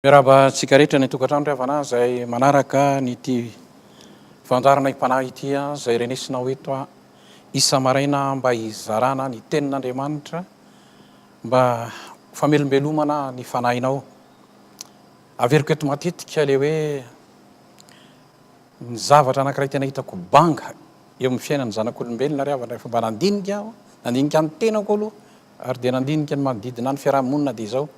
Miarabantsika rehetra ny tokantrano ry havana izay manaraka nyity fanjarana impanahy ity izay renesinao eto isa maraina mba hizarana ny tenin'Andriamanitra mba famelombelomana ny fanahinao. Averiko eto matetika le hoe ny zavatra anankiray tena hitako banga eo amin'ny fiainan'ny zanak'olombelona ry havana rehefa mba nandinika aho, nandinika ny tenako aloha ary dia nandinika ny manodidina ny fiarahamonina dia izao.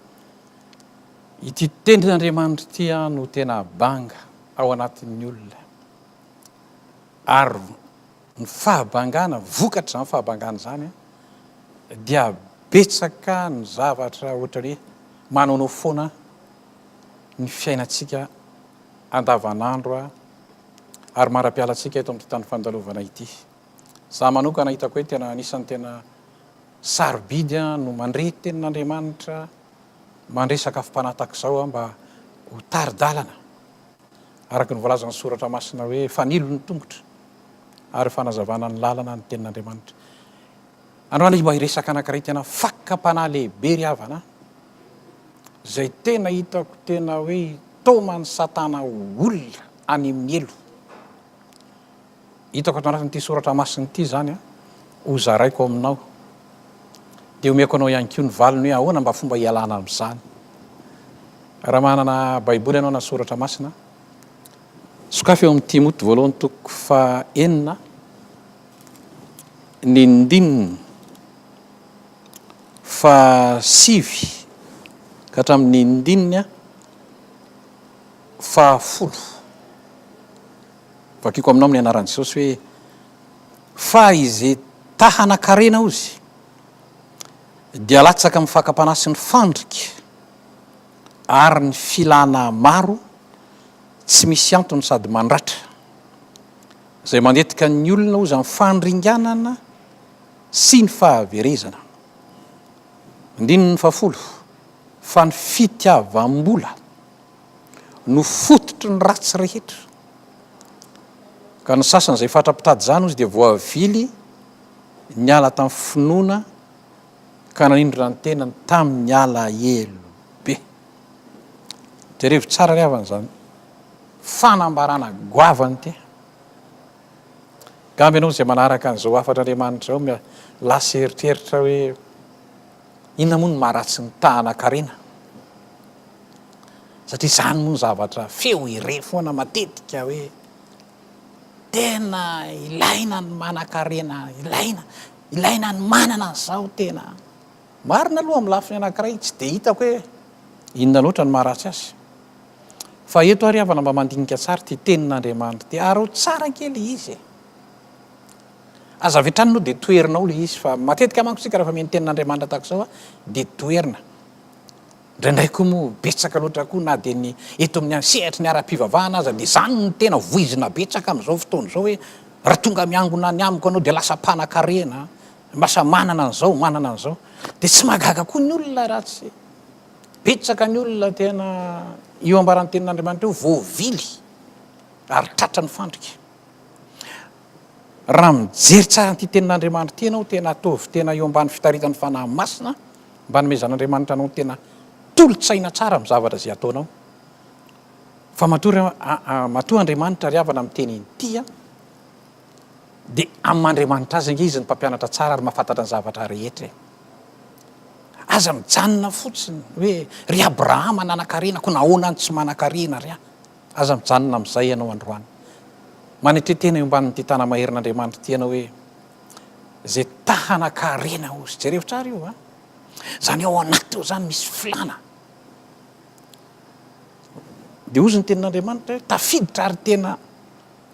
Ity tenin'Andriamanitra ity no tena banga ao anatin'ny olona. Ary ny fahabangana, vokatra izany fahabangana izany dia betsaka ny zavatra ohatra hoe manaonao foana ny fiainantsika andavanandro ary mara-pialantsika eto amin'ity tany fandalovana ity. Za manokana hitako hoe tena anisan'ny tena sarobidy no mandre tenin'Andriamanitra, mandre sakafom-panahy tahak'izao mba ho tari-dalana araka ny voalazana soratra masina hoe fanilo ny tongotra ary fanazavana ny lalana ny tenin'Andriamanitra. Androany izy mba hiresaka anankiray tena fakam-panahy lehibe ry havana izay tena hitako tena hoe toman'ny satana olona any amin'ny elo. Hitako ato anatin'ity soratra masina ity zany ho zaraiko aminao dia omeko anao ihany koa ny valiny hoe ahoana mba fomba hialana amin'izany. Raha manana baiboly ianao na soratra masina, sokafy eo amin'ny Timoty voalohany toko 4 ny ndininy 7 ka hatramin'ny ndininy 10. Vakiko aminao amin'ny anaran'i Jesosy hoe fa izay tahana-karena ozy dia latsaka amin'ny fakam-panahy sy ny fandrika ary ny filana maro tsy misy antony sady mandratra izay mandetika ny olona ozy amin'ny fandringanana sy ny fahaverezana. Ndininy 10 fa ny fitiavam-bola no fototry ny ratsy rehetra ka ny sasany izay fatra-pitady izany ozy dia voavily niala tamin'ny finoana ka nanindrona ny tenany tamin'ny ala elo be. Jerevy tsara ry havana izany fanambarana goavany ty. Gamby ianao izay manaraka an'izao afatr'Andriamanitra izao lasa eritreritra hoe inona moa ny maharatsy ny tahana-karena, satria izany moa ny zavatra feo ire foana matetika hoe tena ilaina ny manan-karena, ilaina ny manana an'izao tena. Marina aloha amin'ny lafiny anankiray tsy dia hitako hoe inona loatra ny maharatsy azy. Fa eto ary havana mba mandinika tsara ty tenin'Andriamanitra ty ary ho tsara kely izy. Aza avy hatrany moa dia toerinao le izy fa matetika manko tsika rehefa meny tenin'Andriamanitra tahak'izao dia toerina. Indraindray koa moa betsaka loatra koa na dia ny eto amin'ny sehatry ny ara-pivavahana aza dia izany ny tena voizina betsaka amin'izao fotoana izao hoe raha tonga miangona ny amiko anao dia lasa mpanan-karena, lasa manana an'izao manana an'izao. Dia tsy mahagaga koa ny olona ratsy. Betsaka ny olona tena io ambaran'ny tenin'Andriamanitra io voavily ary tratra ny fandrika. Raha mijery tsara nyity tenin'Andriamanitra ty ianao tena ataovy tena eo ambany fitaritan'ny fanahy masina mba nomezan'Andriamanitra anao tena tolo-tsaina tsara amin'ny zavatra izay ataonao. Fa matoa Andriamanitra ry havana amin'ny teny ity dia amin'Andriamanitra azy ange izy ny mpampianatra tsara ary mahafantatra ny zavatra rehetra. Aza mijanona fotsiny hoe ry Abrahama nanan-karena ko nahoana ny tsy manan-karena ry aza mijanona amin'izay ianao androany. Manetretena eo ambanin'ity tana maherin'Andriamanitra ty ianao hoe izay tahana-karena ozy. Jereo tsara io izany ao anaty eo zany misy filana. Dia ozy ny tenin'Andriamanitra hoe tafiditra ary tena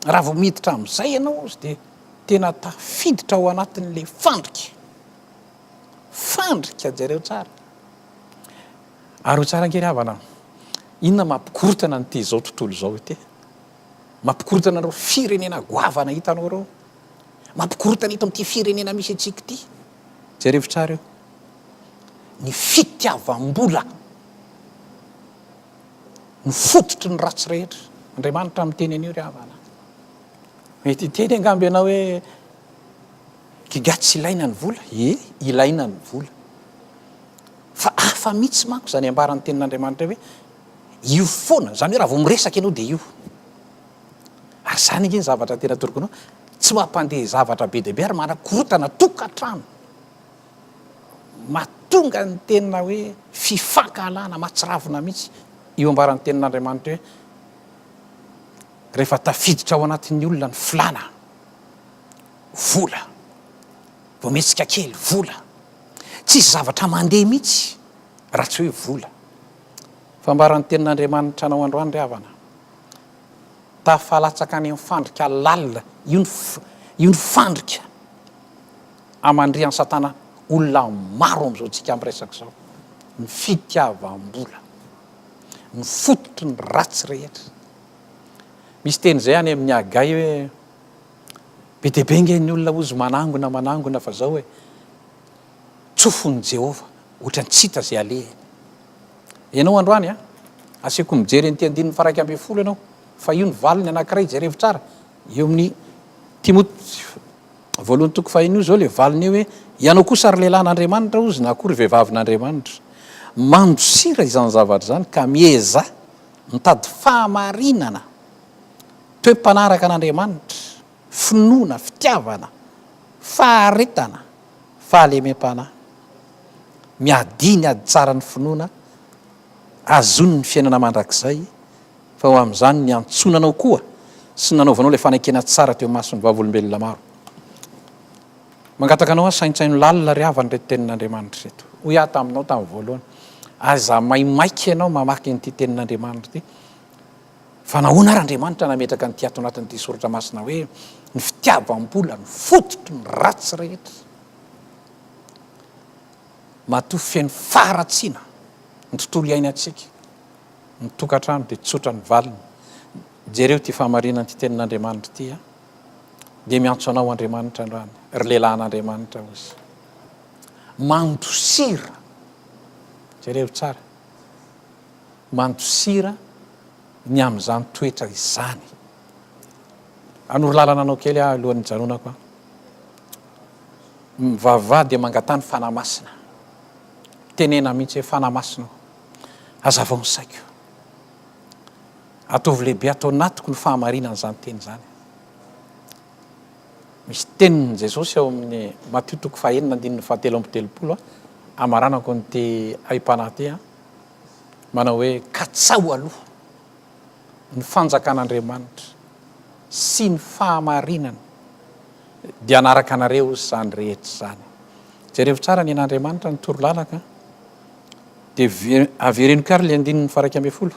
raha vao miditra amin'izay ianao ozy dia tena tafiditra ao anatin'le fandrika. Fandrika jereo tsara. Ary ho tsara angery havana, inona mampikorotana n'ity izao tontolo izao ity? Mampikorotana anao firenena goavana hitanao ireo? Mampikorotana ito amin'ity firenena misy antsika ity? Jerevy tsara io. Ny fitiavam-bola ny fototry ny ratsy rehetra. Andriamanitra amin'ny teny an'io ry havana. Mety teny angamby ianao hoe kigaty tsy ilaina ny vola. Ilaina ny vola. Fa hafa mihitsy manko izany ambaran'ny tenin'Andriamanitra hoe io foana zany hoe raha vao miresaka ianao dia io ary zany iny zavatra tena torokonao tsy mampandeha zavatra be deabe ary manakorotana tokantrano mahatonga ny tena hoe fifankalana mahatsiravina mihitsy io ambaran'ny tenin'Andriamanitra hoe rehefa tafiditra ao anatin'ny olona ny filana vola vao mihetsika kely vola tsisy zavatra mandeha mihitsy raha tsy hoe vola fambaran'ny tenin'Andriamanitra anao androany ry havana tafalatsaka any amin'ny fandrika lalina io ny fandrika amandrian'ny satana olona maro am'izao tsika am'resaka izao ny fitiavam-bola ny fototry ny ratsy rehetra misy teny izay any amin'ny agay hoe be deabe nge ny olona ozy manangona fa zao hoe tsofon'ny Jehova ohatra ny tsita zay alehany ianao androany asiako mijery ny andininy faraiky ambin'ny folo ianao fa io ny valiny anankiray jerevo tsara eo amin'ny Timoty voalohany toko fahin'io zao le valiny io hoe ianao kosa ary lehilahin'Andriamanitra ozy na akory vehivavin'Andriamanitra mandosira izany zavatra zany ka mieza mitady fahamarinana toe-panaraka an'Andriamanitra finoana fitiavana faharetana fahalemem-panahy miadiny ady tsara ny finoana azony ny fiainana mandrakizay fa ho amin'izany ny antsonanao koa sy nanaovanao le fanankena tsara teo mason'ny vavolombelona maro mangataka anao saintsaino lalina ry havany reto tenin'Andriamanitra reto ho aho taminao tamin'ny voalohany aza maimaika ianao mamaky nyity tenin'Andriamanitra ity fa nahoana ary Andriamanitra nametraka nyity ato anatin'ity soratra masina hoe ny fitiavam-bola ny fototry ny ratsy rehetra matoa fiaino faharatsiana ny tontolo iainantsika ny tokantrano dia tsotra ny valiny jereo ty fahamarinana ty tenin'Andriamanitra ity dia miantso anao Andriamanitra androany ry lehilahin'Andriamanitra ozy mandosira jereo tsara mandosira ny amin'izany toetra izany anoro lalana anao kely alohan'ny janonako mivavah dia mangatany fanamasina tenena mihitsy hoe fanamasina azavao ny saiko ataovy lehibe atao natoko ny fahamarinana izany teny izany misy teniny Jesosy ao amin'ny Matthieu toko fahaenina andininy fahatelo amby telopolo amaranako nyty aim-panahy ty manao hoe katsao aloha ny fanjakan'Andriamanitra sy ny fahamarinana dia anaraka anareo izany rehetra zany jereo tsara ny an'Andriamanitra ny toro lalaka dia avereno kary le andininy faraiky ambin'ny folo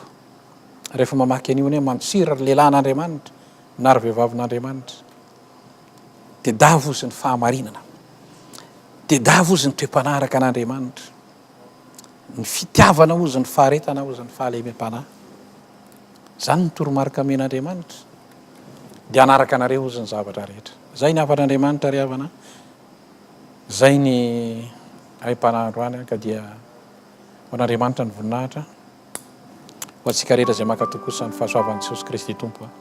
rehefa mamaky an'io hoe mandosira ry lehilahin'Andriamanitra na ry vehivavin'Andriamanitra dia davo izy ny fahamarinana dia davo izy ny toe-panaraka an'Andriamanitra ny fitiavana ozy ny faharetana ozy ny fahalemem-panahy zany ny toromarika amen'Andriamanitra dia anaraka anareo ozy ny zavatra rehetra zay ny hafan'Andriamanitra ry havana zay ny aim-panahy androany ka dia ho an'Andriamanitra ny voninahitra ho antsika rehetra izay mankatokosany fahasoavan'i Jesosy Kristy Tompo